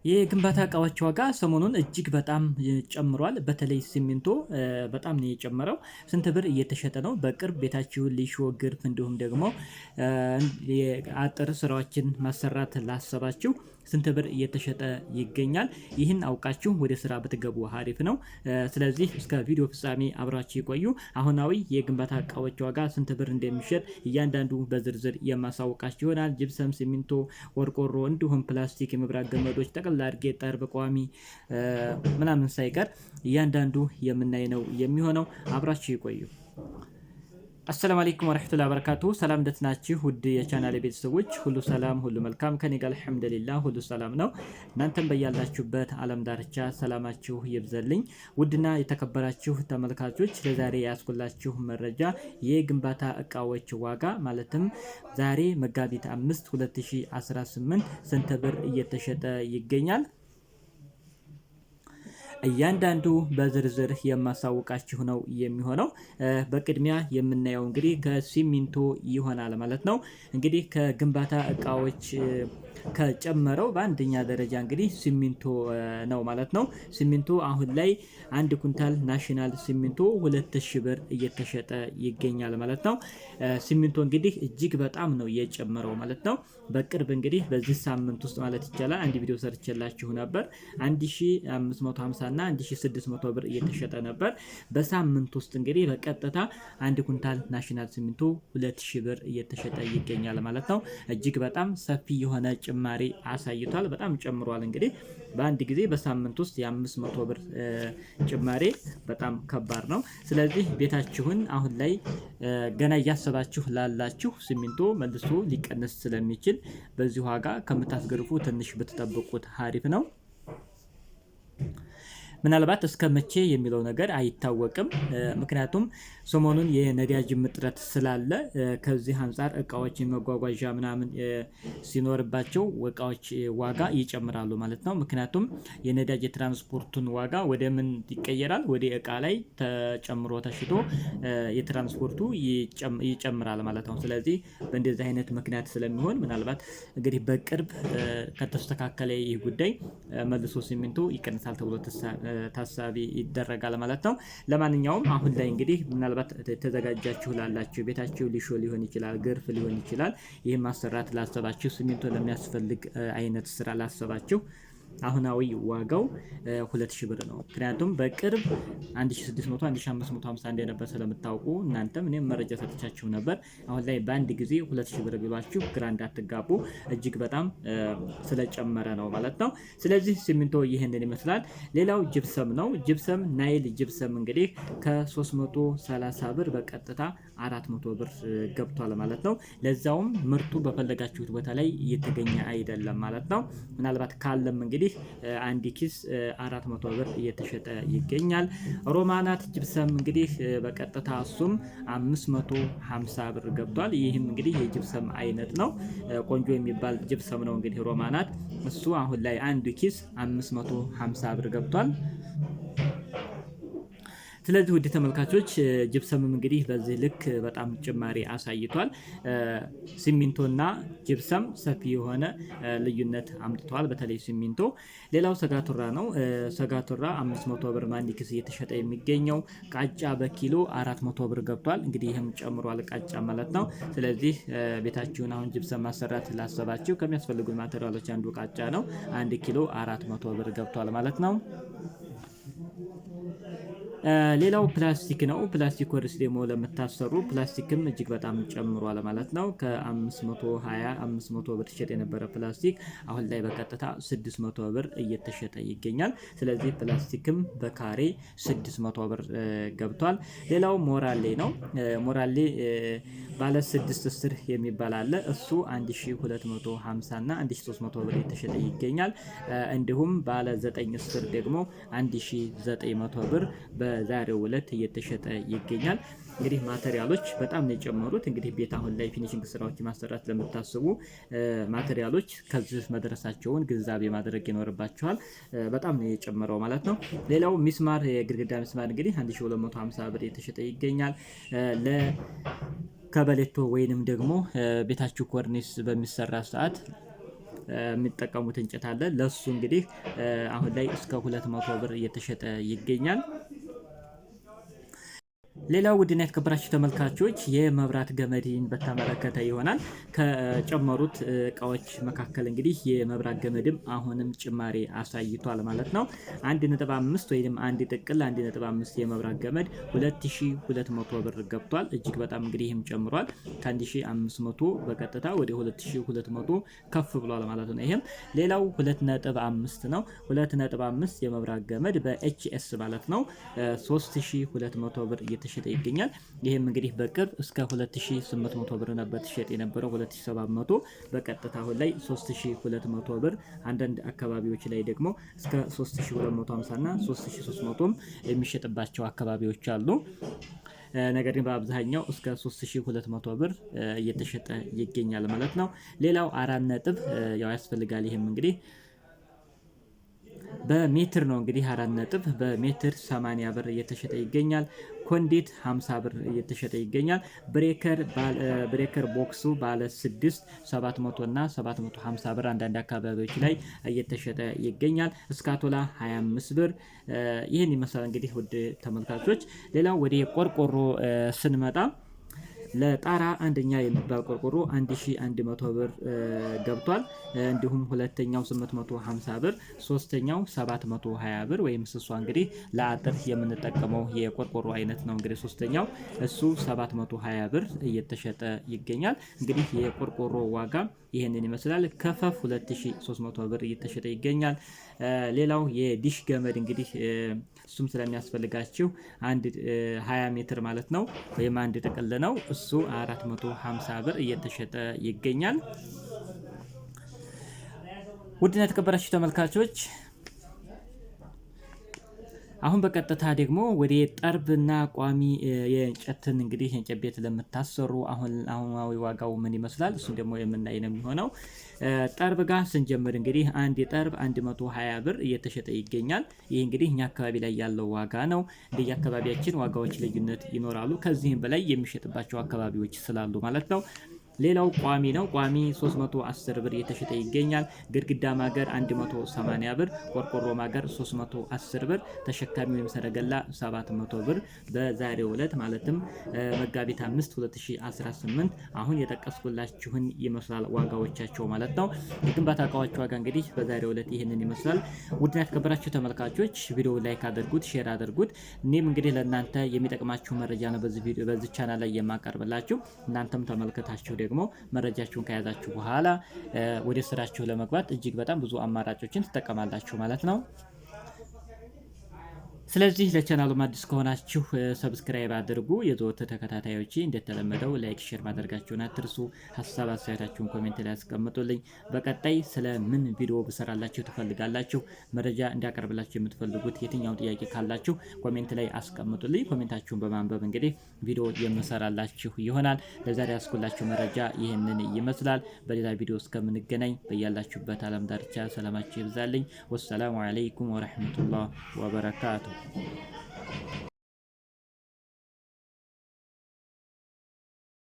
የግንባታ እቃዎች ዋጋ ሰሞኑን እጅግ በጣም ጨምሯል። በተለይ ሲሚንቶ በጣም ነው የጨመረው። ስንት ብር እየተሸጠ ነው? በቅርብ ቤታችሁን ሊሾ፣ ግርፍ እንዲሁም ደግሞ የአጥር ስራዎችን ማሰራት ላሰባችሁ ስንት ብር እየተሸጠ ይገኛል? ይህን አውቃችሁ ወደ ስራ ብትገቡ አሪፍ ነው። ስለዚህ እስከ ቪዲዮ ፍጻሜ አብራችሁ ይቆዩ። አሁናዊ የግንባታ እቃዎች ዋጋ ስንት ብር እንደሚሸጥ እያንዳንዱ በዝርዝር የማሳውቃችሁ ይሆናል። ጅብሰም፣ ሲሚንቶ፣ ቆርቆሮ እንዲሁም ፕላስቲክ፣ የመብራት ገመዶች ጠቅላላ አድርጌ ጠርብ፣ ቋሚ ምናምን ሳይቀር እያንዳንዱ የምናይ ነው የሚሆነው። አብራችሁ ይቆዩ። አሰላሙ አለይኩም ወራህመቱላሂ ወበረካቱሁ። ሰላም እንደት ናችሁ? ውድ የቻናሌ ቤተሰቦች ሁሉ ሰላም ሁሉ መልካም ከኔ ጋር አልሐምዱሊላህ ሁሉ ሰላም ነው። እናንተም በያላችሁበት ዓለም ዳርቻ ሰላማችሁ ይብዛልኝ። ውድና የተከበራችሁ ተመልካቾች ለዛሬ ያስኩላችሁ መረጃ የግንባታ እቃዎች ዋጋ ማለትም ዛሬ መጋቢት 5 2018 ስንት ብር እየተሸጠ ይገኛል? እያንዳንዱ በዝርዝር የማሳውቃችሁ ነው የሚሆነው። በቅድሚያ የምናየው እንግዲህ ከሲሚንቶ ይሆናል ማለት ነው። እንግዲህ ከግንባታ እቃዎች ከጨመረው በአንደኛ ደረጃ እንግዲህ ሲሚንቶ ነው ማለት ነው። ሲሚንቶ አሁን ላይ አንድ ኩንታል ናሽናል ሲሚንቶ 2000 ብር እየተሸጠ ይገኛል ማለት ነው። ሲሚንቶ እንግዲህ እጅግ በጣም ነው የጨመረው ማለት ነው። በቅርብ እንግዲህ በዚህ ሳምንት ውስጥ ማለት ይቻላል አንድ ቪዲዮ ሰርቼላችሁ ነበር 1550 እና 1600 ብር እየተሸጠ ነበር። በሳምንት ውስጥ እንግዲህ በቀጥታ አንድ ኩንታል ናሽናል ሲሚንቶ 2000 ብር እየተሸጠ ይገኛል ማለት ነው። እጅግ በጣም ሰፊ የሆነ ጭማሪ አሳይቷል። በጣም ጨምሯል። እንግዲህ በአንድ ጊዜ በሳምንት ውስጥ የ500 ብር ጭማሪ በጣም ከባድ ነው። ስለዚህ ቤታችሁን አሁን ላይ ገና እያሰባችሁ ላላችሁ ሲሚንቶ መልሶ ሊቀንስ ስለሚችል በዚህ ዋጋ ከምታስገርፉ ትንሽ ብትጠብቁት አሪፍ ነው። ምናልባት እስከ መቼ የሚለው ነገር አይታወቅም። ምክንያቱም ሰሞኑን የነዳጅ እጥረት ስላለ ከዚህ አንፃር እቃዎች መጓጓዣ ምናምን ሲኖርባቸው እቃዎች ዋጋ ይጨምራሉ ማለት ነው። ምክንያቱም የነዳጅ የትራንስፖርቱን ዋጋ ወደ ምን ይቀየራል? ወደ እቃ ላይ ተጨምሮ ተሽጦ የትራንስፖርቱ ይጨምራል ማለት ነው። ስለዚህ በእንደዚህ አይነት ምክንያት ስለሚሆን ምናልባት እንግዲህ በቅርብ ከተስተካከለ ይህ ጉዳይ መልሶ ሲሚንቶ ይቀንሳል ተብሎ ታሳቢ ይደረጋል ማለት ነው። ለማንኛውም አሁን ላይ እንግዲህ ምናልባት ተዘጋጃችሁ ላላችሁ ቤታችሁ ሊሾ ሊሆን ይችላል፣ ግርፍ ሊሆን ይችላል። ይህን ማሰራት ላሰባችሁ ሲሚንቶ ለሚያስፈልግ አይነት ስራ ላሰባችሁ አሁናዊ ዋጋው 2000 ብር ነው። ምክንያቱም በቅርብ 1600 1550 እንደነበር ስለምታውቁ እናንተም እኔም መረጃ ሰጥቻችሁ ነበር። አሁን ላይ በአንድ ጊዜ 2000 ብር ቢሏችሁ ግራ እንዳትጋቡ፣ እጅግ በጣም ስለጨመረ ነው ማለት ነው። ስለዚህ ሲሚንቶ ይሄንን ይመስላል። ሌላው ጅብሰም ነው። ጅብሰም ናይል ጅብሰም እንግዲህ ከ330 ብር በቀጥታ 400 ብር ገብቷል ማለት ነው። ለዛውም ምርቱ በፈለጋችሁት ቦታ ላይ እየተገኘ አይደለም ማለት ነው። ምናልባት ካለም እንግዲህ አንድ ኪስ 400 ብር እየተሸጠ ይገኛል። ሮማናት ጅብሰም እንግዲህ በቀጥታ እሱም 550 ብር ገብቷል። ይህም እንግዲህ የጅብሰም አይነት ነው። ቆንጆ የሚባል ጅብሰም ነው እንግዲህ ሮማናት። እሱ አሁን ላይ አንድ ኪስ 550 ብር ገብቷል። ስለዚህ ውድ ተመልካቾች ጅብሰምም እንግዲህ በዚህ ልክ በጣም ጭማሪ አሳይቷል። ሲሚንቶና ጅብሰም ሰፊ የሆነ ልዩነት አምጥተዋል። በተለይ ሲሚንቶ። ሌላው ሰጋቱራ ነው። ሰጋቱራ 500 ብር ማንድ ኪስ እየተሸጠ የሚገኘው። ቃጫ በኪሎ 400 ብር ገብቷል። እንግዲህ ይህም ጨምሯል ቃጫ ማለት ነው። ስለዚህ ቤታችሁን አሁን ጅብሰም ማሰራት ላሰባችሁ ከሚያስፈልጉ ማቴሪያሎች አንዱ ቃጫ ነው። 1 ኪሎ 400 ብር ገብቷል ማለት ነው። ሌላው ፕላስቲክ ነው። ፕላስቲክ ወርስ ደግሞ ለምታሰሩ ፕላስቲክም እጅግ በጣም ጨምሯል ማለት ነው። ከ520 500 ብር ተሸጠ የነበረ ፕላስቲክ አሁን ላይ በቀጥታ 600 ብር እየተሸጠ ይገኛል። ስለዚህ ፕላስቲክም በካሬ 600 ብር ገብቷል። ሌላው ሞራሌ ነው። ሞራሌ ባለ 6 ስር የሚባል አለ። እሱ 1250 እና 1300 ብር እየተሸጠ ይገኛል። እንዲሁም ባለ 9 ስር ደግሞ 1900 ብር በዛሬው ዕለት እየተሸጠ ይገኛል። እንግዲህ ማቴሪያሎች በጣም ነው የጨመሩት። እንግዲህ ቤት አሁን ላይ ፊኒሺንግ ስራዎች ማሰራት ለምታስቡ ማቴሪያሎች ከዚህ መድረሳቸውን ግንዛቤ ማድረግ ይኖርባቸዋል። በጣም ነው የጨመረው ማለት ነው። ሌላው ሚስማር፣ የግድግዳ ሚስማር እንግዲህ 1250 ብር እየተሸጠ ይገኛል። ከበሌቶ ወይንም ደግሞ ቤታችሁ ኮርኒስ በሚሰራ ሰዓት የሚጠቀሙት እንጨት አለ። ለሱ እንግዲህ አሁን ላይ እስከ 200 ብር እየተሸጠ ይገኛል። ሌላው ውድና የተከበራችሁ ተመልካቾች የመብራት ገመድን በተመለከተ ይሆናል። ከጨመሩት እቃዎች መካከል እንግዲህ የመብራት ገመድም አሁንም ጭማሪ አሳይቷል ማለት ነው። 1.5 ወይም አንድ ጥቅል 1.5 የመብራት ገመድ 2200 ብር ገብቷል። እጅግ በጣም እንግዲህ ይህም ጨምሯል። ከ1500 በቀጥታ ወደ 2200 ከፍ ብሏል ማለት ነው። ይሄም ሌላው 2.5 ነው። 2.5 የመብራት ገመድ በኤችኤስ ማለት ነው 3200 ብር እየተሸጠ ይገኛል። ይሄም እንግዲህ በቅርብ እስከ 2800 ብር ነበር ተሸጠ የነበረው 2700 በቀጥታ አሁን ላይ 3200 ብር፣ አንዳንድ አካባቢዎች ላይ ደግሞ እስከ 3250 እና 3300 የሚሸጥባቸው አካባቢዎች አሉ። ነገር ግን በአብዛኛው እስከ 3200 ብር እየተሸጠ ይገኛል ማለት ነው። ሌላው 4 ነጥብ ያው ያስፈልጋል። ይሄም እንግዲህ በሜትር ነው እንግዲህ 4 ነጥብ በሜትር 80 ብር እየተሸጠ ይገኛል። ኮንዲት 50 ብር እየተሸጠ ይገኛል። ብሬከር ቦክሱ ባለ 6 700 እና 750 ብር አንዳንድ አካባቢዎች ላይ እየተሸጠ ይገኛል። እስካቶላ 25 ብር። ይህን ይመስላል እንግዲህ ውድ ተመልካቾች። ሌላው ወደ ቆርቆሮ ስንመጣ ለጣራ አንደኛ የሚባል ቆርቆሮ 1100 ብር ገብቷል። እንዲሁም ሁለተኛው 850 ብር፣ ሶስተኛው 720 ብር ወይም ስሷ እንግዲህ ለአጥር የምንጠቀመው የቆርቆሮ አይነት ነው። እንግዲህ ሶስተኛው እሱ 720 ብር እየተሸጠ ይገኛል። እንግዲህ የቆርቆሮ ዋጋ ይህንን ይመስላል። ከፈፍ 2300 ብር እየተሸጠ ይገኛል። ሌላው የዲሽ ገመድ እንግዲህ እሱም ስለሚያስፈልጋችሁ 20 ሜትር ማለት ነው ወይም አንድ ጥቅል ነው። እሱ 450 ብር እየተሸጠ ይገኛል። ውድና የተከበራችሁ ተመልካቾች አሁን በቀጥታ ደግሞ ወደ ጠርብና ቋሚ የእንጨትን እንግዲህ የእንጨት ቤት ለምታሰሩ አሁናዊ ዋጋው ምን ይመስላል እሱን ደግሞ የምናይ ነው የሚሆነው። ጠርብ ጋር ስንጀምር እንግዲህ አንድ የጠርብ 120 ብር እየተሸጠ ይገኛል። ይህ እንግዲህ እኛ አካባቢ ላይ ያለው ዋጋ ነው። እንደየአካባቢያችን ዋጋዎች ልዩነት ይኖራሉ። ከዚህም በላይ የሚሸጥባቸው አካባቢዎች ስላሉ ማለት ነው። ሌላው ቋሚ ነው። ቋሚ 310 ብር እየተሸጠ ይገኛል። ግድግዳ ማገር 180 ብር፣ ቆርቆሮ ማገር 310 ብር፣ ተሸካሚ ወይም ሰረገላ 700 ብር በዛሬው ዕለት ማለትም መጋቢት 5 2018 አሁን የጠቀስኩላችሁን ይመስላል ዋጋዎቻቸው ማለት ነው። የግንባታ እቃዎች ዋጋ እንግዲህ በዛሬው ዕለት ይህንን ይመስላል። ውድና የተከበራችሁ ተመልካቾች ቪዲዮ ላይክ አድርጉት፣ ሼር አድርጉት። እኔም እንግዲህ ለእናንተ የሚጠቅማችሁ መረጃ ነው በዚህ ቻናል ላይ የማቀርብላችሁ። እናንተም ተመልከታችሁ ደግሞ መረጃችሁን ከያዛችሁ በኋላ ወደ ስራችሁ ለመግባት እጅግ በጣም ብዙ አማራጮችን ትጠቀማላችሁ ማለት ነው። ስለዚህ ለቻናሉም አዲስ ከሆናችሁ ሰብስክራይብ አድርጉ። የዘወትር ተከታታዮች እንደተለመደው ላይክ፣ ሼር ማድረጋችሁን አትርሱ። ሀሳብ አስተያየታችሁን ኮሜንት ላይ አስቀምጡልኝ። በቀጣይ ስለ ምን ቪዲዮ ብሰራላችሁ ትፈልጋላችሁ፣ መረጃ እንዲያቀርብላችሁ የምትፈልጉት የትኛውን ጥያቄ ካላችሁ ኮሜንት ላይ አስቀምጡልኝ። ኮሜንታችሁን በማንበብ እንግዲህ ቪዲዮ የምሰራላችሁ ይሆናል። ለዛሬ ያስኩላችሁ መረጃ ይህንን ይመስላል። በሌላ ቪዲዮ እስከምንገናኝ በያላችሁበት ዓለም ዳርቻ ሰላማችሁ ይብዛልኝ። ወሰላሙ አለይኩም ወረህመቱላህ ወበረካቱ።